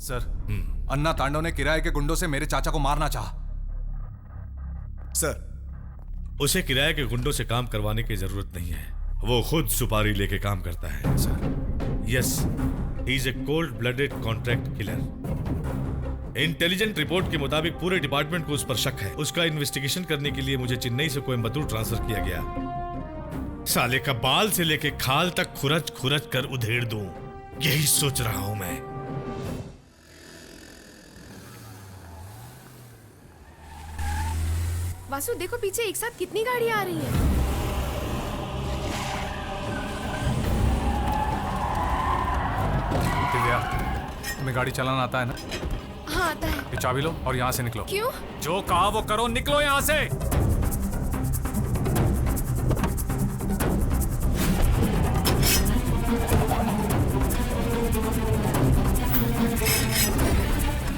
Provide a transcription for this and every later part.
Sir, अन्ना तांडव ने किराए के गुंडों से मेरे चाचा को मारना चाहा। सर, उसे किराए के गुंडों से काम करवाने की जरूरत नहीं है, वो खुद सुपारी लेके काम करता है। Sir, yes, he is a cold blooded contract killer. Intelligent report के मुताबिक पूरे डिपार्टमेंट को उस पर शक है। उसका इन्वेस्टिगेशन करने के लिए मुझे चेन्नई से कोयम्बतूर ट्रांसफर किया गया। साले का बाल से लेके खाल तक खुरच खुरच कर उधेड़ दूं, यही सोच रहा हूं मैं। वासु देखो पीछे एक साथ कितनी गाड़ियां आ रही हैं। दिव्या, तुम्हें गाड़ी चलाना आता है ना? हाँ आता है। ये चाबी लो और यहाँ से निकलो। क्यों? जो कहा वो करो, निकलो यहाँ से।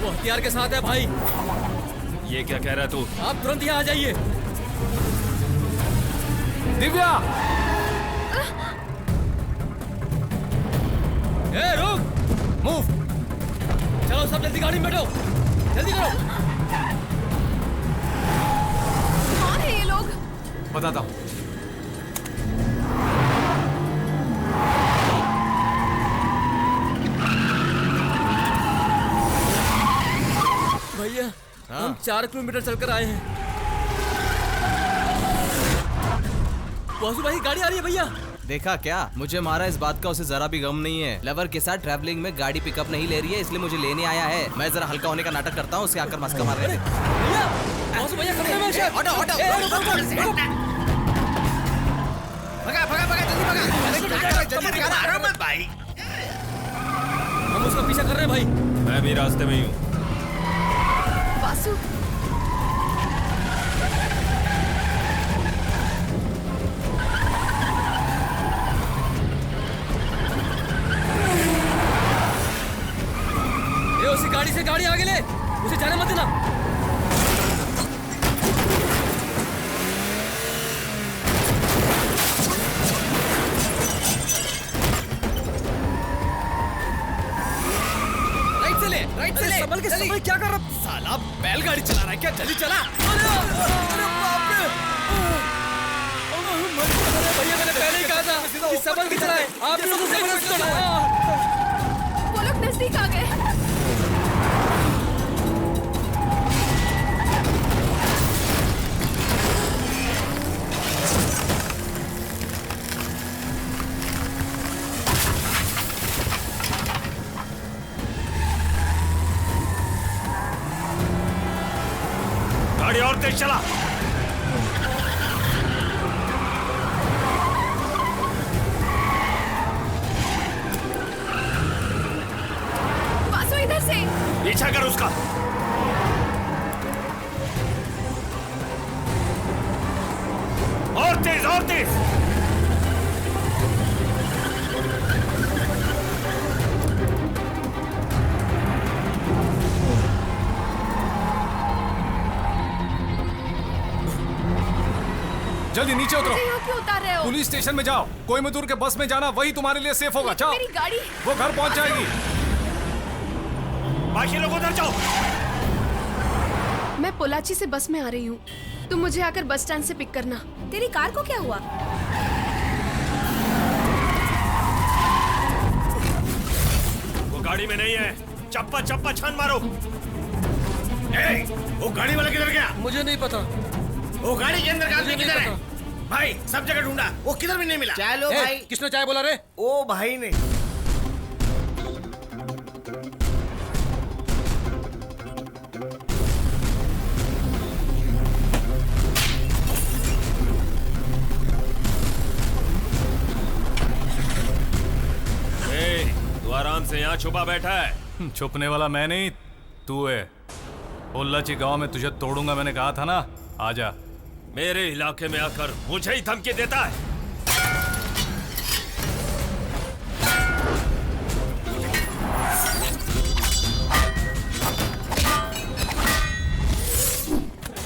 वो हथियार के साथ है भाई। ये क्या कह रहा है तू? आप तुरंत यहाँ आ जाइए। दिव्या! ए रुक! मूव! चलो सब जल्दी गाड़ी में बैठो, जल्दी करो। कौन है ये लोग? बताता हूँ। भैया हम 4 किलोमीटर चलकर आए हैं। वासु भाई गाड़ी आ रही है भैया। देखा क्या? मुझे मारा इस बात का उसे जरा भी गम नहीं है। लवर के साथ ट्रैवलिंग में गाड़ी पिकअप नहीं ले रही है, इसलिए मुझे लेने आया है। मैं जरा हल्का होने का नाटक करता हूँ, उसे आकर मस्का मार रहे थे। भैया, वासु भैया खतरे में है। हटो हटो, भगा भगा भगा, जल्दी भगा, जल्दी भगा मत भाई। हम उसका पीछा कर रहे हैं भाई। मैं भी रास्ते में ही हूँ। वासु ये उसी गाड़ी से गाड़ी आगे ले, उसे जाने मत देना। राइट से ले। संभल के, संभल, क्या कर रहा? साला बैलगाड़ी चला रहा है क्या? जल्दी चला। अरे बाप रे! भैया मैंने पहले ही कहा था कि संभल के चलाएं। आप लोगों से वो लोग नजदीक आ गए। गाड़ी और तेज चला। वासु इधर से। पीछा कर उसका। और तेज, और तेज। जल्दी नीचे उतरो। मुझे यहाँ क्यों उतार रहे हो? पुलिस स्टेशन में जाओ। कोयम्बतूर के बस में जाना, वही तुम्हारे लिए सेफ होगा। जाओ, मेरी गाड़ी। वो घर पहुंच जाएगी। बाकी लोग उधर जाओ। मैं पोलाची से बस में आ रही हूँ, तुम मुझे आकर बस स्टैंड से पिक करना। तेरी कार को क्या हुआ? वो गाड़ी में नहीं है। चप्पा चप्पा छान मारो। वो गाड़ी वाला किधर गया? मुझे नहीं पता। वो गाड़ी के अंदर का आदमी किधर है? भाई सब जगह ढूंढा, वो किधर भी नहीं मिला। चाय लो भाई। किसने चाय बोला रे? ओ भाई ने। तू आराम से यहाँ छुपा बैठा है। छुपने वाला मैं नहीं, तू है। पोल्लाची गांव में तुझे तोड़ूंगा, मैंने कहा था ना। आजा। मेरे इलाके में आकर मुझे ही धमकी देता है।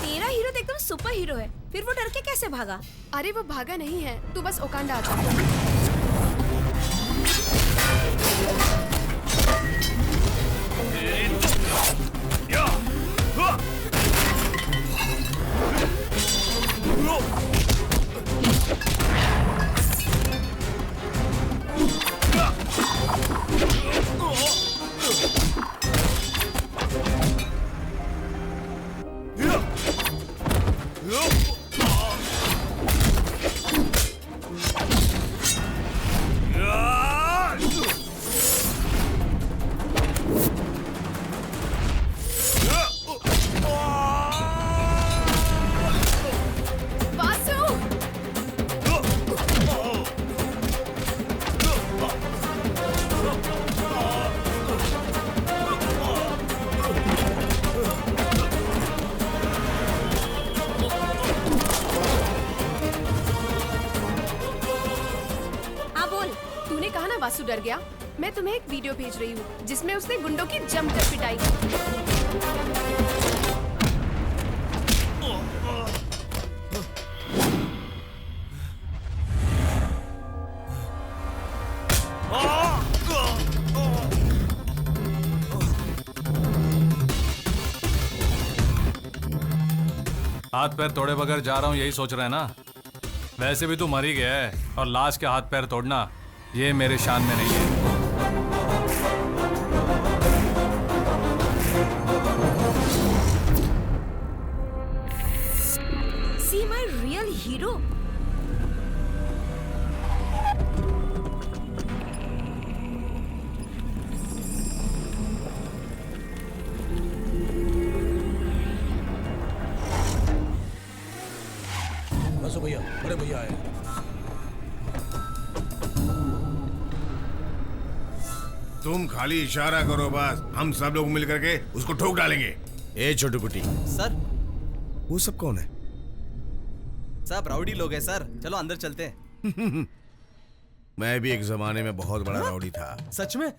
तेरा हीरो तो एकदम सुपर हीरो है, फिर वो डर के कैसे भागा? अरे वो भागा नहीं है, तू बस ओकांडा आ जा। मैं तुम्हें एक वीडियो भेज रही हूँ जिसमें उसने गुंडों की जमकर पिटाई की। हाथ पैर तोड़े बगैर जा रहा हूँ यही सोच रहे हैं ना? वैसे भी तू मर ही गया है और लाश के हाथ पैर तोड़ना ये मेरे शान में नहीं है। See my real hero? बसो भैया, बड़े भैया आए। तुम खाली इशारा करो बस, हम सब लोग मिल करके उसको ठोक डालेंगे। ए छोटू कुटी, सर वो सब कौन है? सब राउडी लोग हैं सर, चलो अंदर चलते हैं। मैं भी एक जमाने में बहुत बड़ा राउडी था। सच में?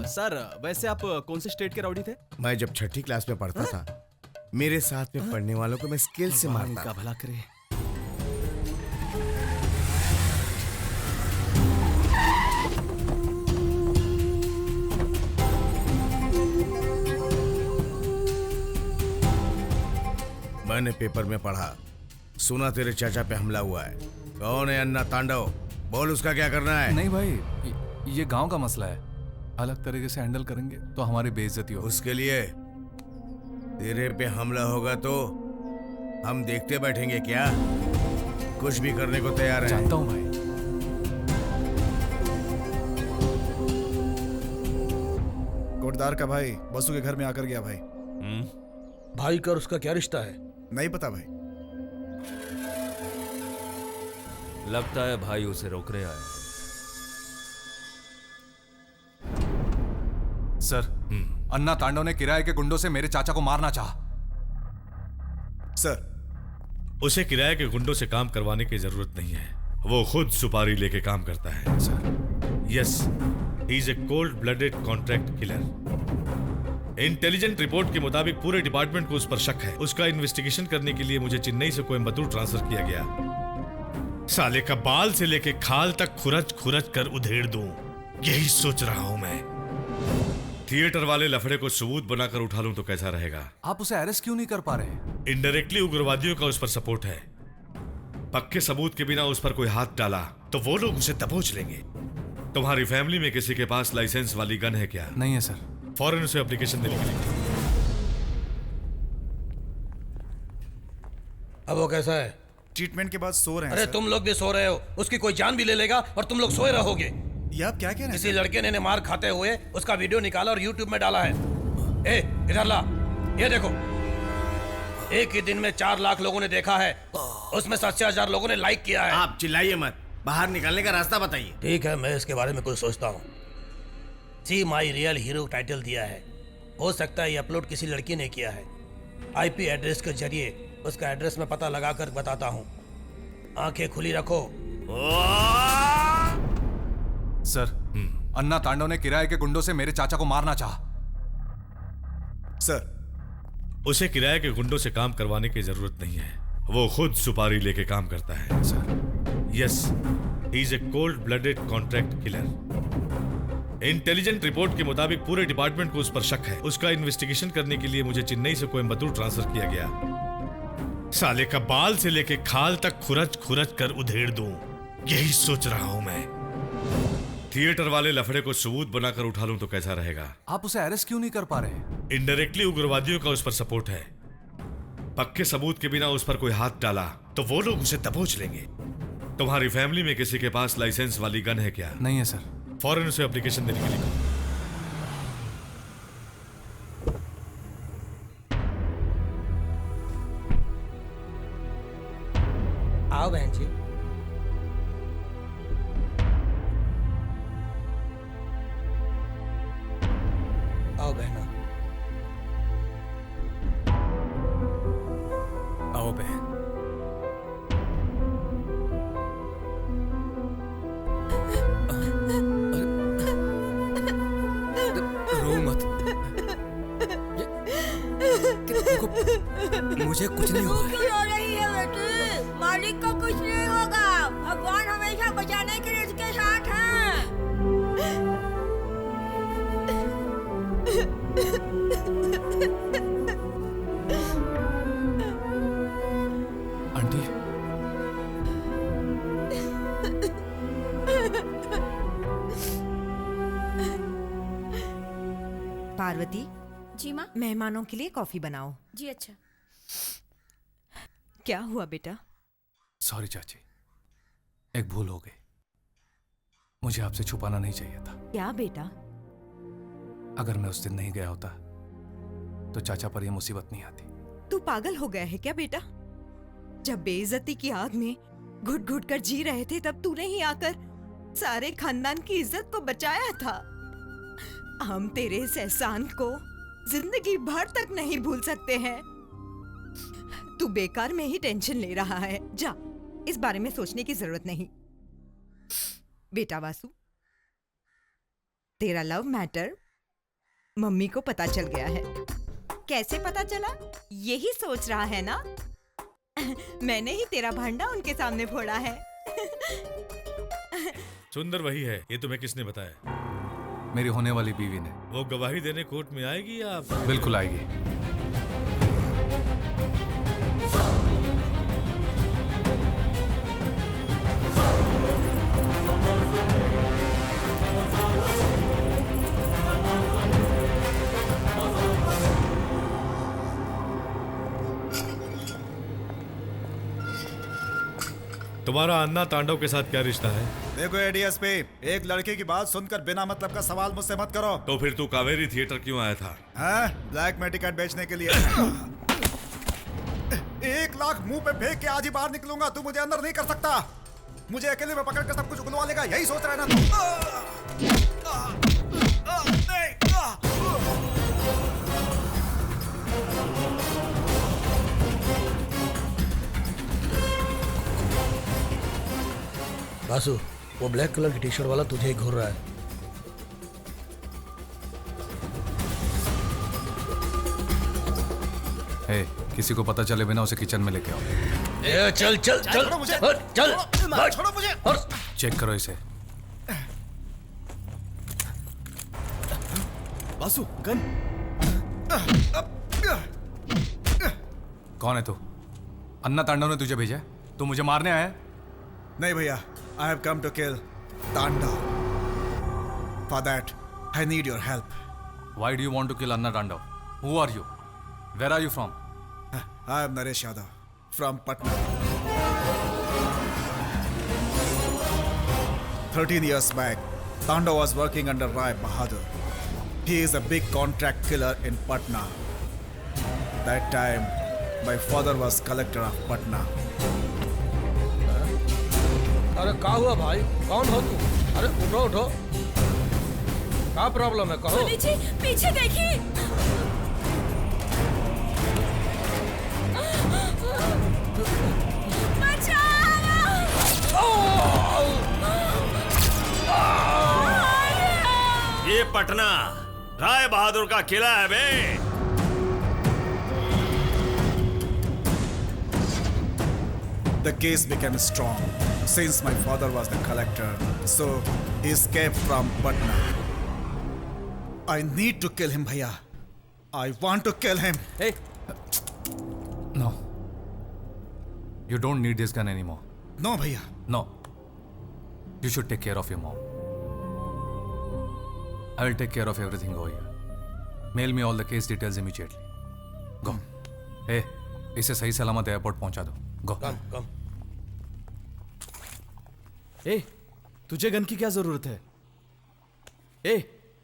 सर वैसे आप कौन से स्टेट के राउडी थे? मैं जब छठी क्लास में पढ़ता था, मेरे साथ में पढ़ने वालों को मैं स्केल से मारता का था। भला करे। मैंने पेपर में पढ़ा, सुना तेरे चाचा पे हमला हुआ है। कौन है अन्ना तांडव? बोल उसका क्या करना है? नहीं भाई, ये गांव का मसला है, अलग तरीके से हैंडल करेंगे तो हमारी बेइज्जती होगी। उसके लिए तेरे पे हमला होगा तो हम देखते बैठेंगे क्या? कुछ भी करने को तैयार है। जानता हूँ भाई। कोटदार का भाई बसु के घर में आकर गया भाई। भाई का और उसका क्या रिश्ता है? नहीं पता भाई। लगता है भाई उसे रोक रहा है। सर, अन्ना तांडव ने किराए के गुंडों से मेरे चाचा को मारना चाहा। सर, उसे किराए के गुंडों से काम करवाने की जरूरत नहीं है, वो खुद सुपारी लेके काम करता है sir. Yes, he is a cold blooded contract killer. Intelligent report के मुताबिक पूरे डिपार्टमेंट को उस पर शक है। उसका इन्वेस्टिगेशन करने के लिए मुझे चेन्नई से कोयम्बतूर ट्रांसफर किया गया। साले का बाल से लेके खाल तक खुरच खुरच कर उधेड़ दूं, यही सोच रहा हूं मैं। थिएटर वाले लफड़े को सबूत बनाकर उठा लूं तो कैसा रहेगा? आप उसे अरेस्ट क्यों नहीं कर पा रहे? इनडायरेक्टली उग्रवादियों का उस पर सपोर्ट है। पक्के सबूत के बिना उस पर कोई हाथ डाला तो वो लोग उसे दबोच लेंगे। तुम्हारी फैमिली में किसी के पास लाइसेंस वाली गन है क्या? नहीं है सर। फौरन उसे एप्लीकेशन देने के लिए। अब वो कैसा है? ट्रीटमेंट के बाद सो रहे हैं अरे सर। तुम लोग भी सो रहे हो, उसकी कोई जान भी ले लेगा और तुम लोग सोए रहोगे। ये आप क्या कह रहे हैं? किसी लड़के ने मार खाते हुए उसका वीडियो निकाला और YouTube में डाला है। ए, इधर ला, ये देखो। एक ही दिन में 4 लाख लोगों ने देखा है, उसमें 80,000 लोगों ने लाइक किया है। आप चिल्लाइए मत, बाहर निकलने का रास्ता बताइए। ठीक है, मैं इसके बारे में कुछ सोचता हूँ। सी माई रियल हीरो टाइटल दिया है। हो सकता है ये अपलोड किसी लड़की ने किया है। IP एड्रेस के जरिए उसका एड्रेस मैं पता लगा कर बताता हूँ। आंखें खुली रखो। सर, अन्ना तांडव ने किराए के गुंडों से मेरे चाचा को मारना चाहा। सर, उसे किराए के गुंडों से काम करवाने की जरूरत नहीं है, वो खुद सुपारी लेके काम करता है sir. Yes, he is a cold blooded contract killer. Intelligent report के मुताबिक पूरे डिपार्टमेंट को उस पर शक है। उसका इन्वेस्टिगेशन करने के लिए मुझे चेन्नई से कोयम्बतूर ट्रांसफर किया गया। साले का बाल से लेके खाल तक खुरच खुरच कर उधेड़ दूं, यही सोच रहा हूं मैं। थिएटर वाले लफड़े को सबूत बनाकर उठा लूं तो कैसा रहेगा? आप उसे अरेस्ट क्यों नहीं कर पा रहे? इनडायरेक्टली उग्रवादियों का उस पर सपोर्ट है। पक्के सबूत के बिना उस पर कोई हाथ डाला तो वो लोग उसे दबोच लेंगे। तुम्हारी फैमिली में किसी के पास लाइसेंस वाली गन है क्या? नहीं है सर। फौरन उसे एप्लीकेशन देने के लिए कहो। आओ बहन जी। आओ बहना। आओ बहन। मुझे कुछ नहीं हुआ। क्यों रो रही है बेटी? मालिक को कुछ नहीं होगा। भगवान हमेशा बचाने के लिए उसके साथ हैं। आंटी, पार्वती, जी माँ। मेहमानों के लिए कॉफी बनाओ। जी अच्छा। क्या हुआ बेटा? सॉरी चाची, एक भूल हो गई। मुझे आपसे छुपाना नहीं चाहिए था। क्या बेटा? अगर मैं उस दिन नहीं गया होता तो चाचा पर यह मुसीबत नहीं आती। तू पागल हो गया है क्या बेटा? जब बेइज्जती की आग में घुट घुट कर जी रहे थे तब तूने ही आकर सारे खानदान की इज्जत को बचाया था। हम तेरे इस एहसान को जिंदगी भर तक नहीं भूल सकते हैं। तू बेकार में ही टेंशन ले रहा है। जा, इस बारे में सोचने की जरूरत नहीं। बेटा वासु, तेरा लव मैटर मम्मी को पता चल गया है। कैसे पता चला यही सोच रहा है ना? मैंने ही तेरा भांडा उनके सामने फोड़ा है। सुंदर वही है, ये तुम्हें किसने बताया? मेरी होने वाली बीवी ने। वो गवाही देने कोर्ट में आएगी या बिल्कुल आएगी। तुम्हारा अन्ना तांडव के साथ क्या रिश्ता है? देखो एडीएसपी, एक लड़के की बात सुनकर बिना मतलब का सवाल मुझसे मत करो। तो फिर तू कावेरी थिएटर क्यों आया था? हाँ? ब्लैक में टिकट बेचने के लिए। 1 लाख मुंह पे फेंक के आज ही बाहर निकलूंगा। तू मुझे अंदर नहीं कर सकता। मुझे अकेले में पकड़ कर सब कुछ उगलवा लेगा, यही सोच रहा है ना वासु, वो ब्लैक कलर की टी शर्ट वाला तुझे ही घूर रहा है। हे, किसी को पता चले बिना उसे किचन में लेके आओ। ए, चल चल चल छोड़ो मुझे। चल छोड़ो मुझे। चेक करो इसे। वासु, गन। कौन है तू? अन्ना तांडव ने तुझे भेजा है? तू मुझे मारने आया है? नहीं भैया, I have come to kill Tandav. For that, I need your help. Why do you want to kill Anna Tandav? Who are you? Where are you from? I am Naresh Yadav from Patna. 13 years back, Tandav was working under Rai Bahadur. He is a big contract killer in Patna. That time, my father was collector of Patna. अरे क्या हुआ भाई? कौन हो तू? अरे उठो उठो, क्या प्रॉब्लम है कहो। जी, पीछे देखिए। ये पटना राय बहादुर का किला है बे। The case became strong since my father was the collector, so he escaped from Patna. I need to kill him, bhaiya. I want to kill him. Hey, No. You don't need this gun anymore. No, bhaiya. No. You should take care of your mom. I will take care of everything over here. Mail me all the case details immediately. Go. Hey, इसे सही सलामत airport पहुंचा दो. Go. कम कम। ए, तुझे gun की क्या जरूरत है? ए,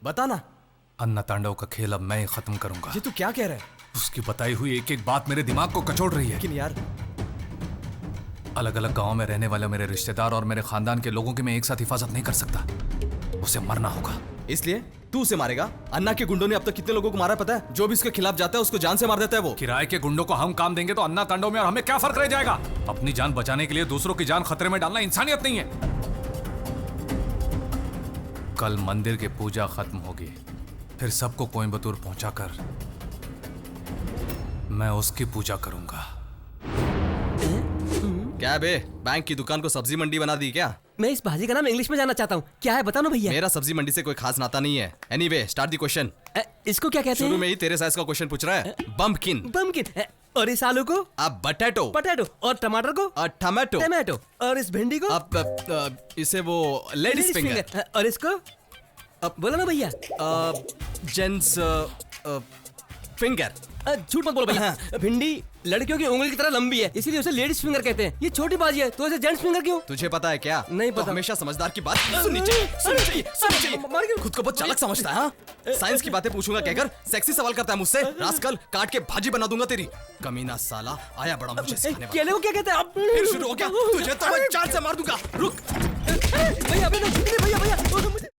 बता ना। अन्ना तांडव का खेल अब मैं ही खत्म करूंगा। ये तू क्या कह रहा है? उसकी बताई हुई एक एक बात मेरे दिमाग को कचोड़ रही है। लेकिन यार, अलग अलग गांव में रहने वाले मेरे रिश्तेदार और मेरे खानदान के लोगों की मैं एक साथ हिफाजत नहीं कर सकता। उसे मरना होगा। इसलिए तू उसे मारेगा? अन्ना के गुंडों ने अब तक कितने लोगों को मारा पता है? जो भी इसके खिलाफ जाता है उसको जान से मार देता है वो। किराए के गुंडों को हम काम देंगे तो अन्ना तांडव में और हमें क्या फर्क रह जाएगा? अपनी जान बचाने के लिए दूसरों की जान खतरे में डालना इंसानियत नहीं है। कल मंदिर की पूजा खत्म होगी, फिर सबको कोयम्बतूर पहुंचाकर मैं उसकी पूजा करूंगा। क्या बे, बैंक की दुकान को सब्जी मंडी बना दी क्या? मैं इस भाजी का नाम इंग्लिश में जानना चाहता हूँ, क्या है बता ना भैया। मेरा सब्जी मंडी से कोई खास नाता नहीं है। Anyway, start the question. इसको क्या कहते हैं? शुरू में ही तेरे साइज का क्वेश्चन पूछ रहा है। बम्पकिन। बम्पकिन। और इस आलू को? अब बटेटो। पटेटो। और टमाटर को? टमाटो। टमाटो। और इस भिंडी को? अब इसे वो लेडीज फिंगर। और इसको? अब बोलो ना भैया। Gents finger. झूठ मत बोलो भैया। भिंडी लड़कियों की उंगली की तरह लंबी है, इसीलिए उसे लेडीज फिंगर कहते हैं। ये छोटी बाजी है तो इसे जेंट्स फिंगर क्यों? तुझे पता है क्या? नहीं तो पता। हमेशा समझदार की बात सुननी चाहिए, सुननी चाहिए, सुननी चाहिए। खुद को बहुत चालाक समझता है। हाँ? साइंस की बातें पूछूंगा कहकर सेक्सी सवाल करता है मुझसे। रास्कल, काट के भाजी बना दूंगा तेरी। कमीना साला आया बड़ा मुझे सिखाने वाला। केले को क्या कहते हैं? फिर शुरू हो गया। तुझे तो मैं जान से मार दूंगा। रुक भैया भैया भैया।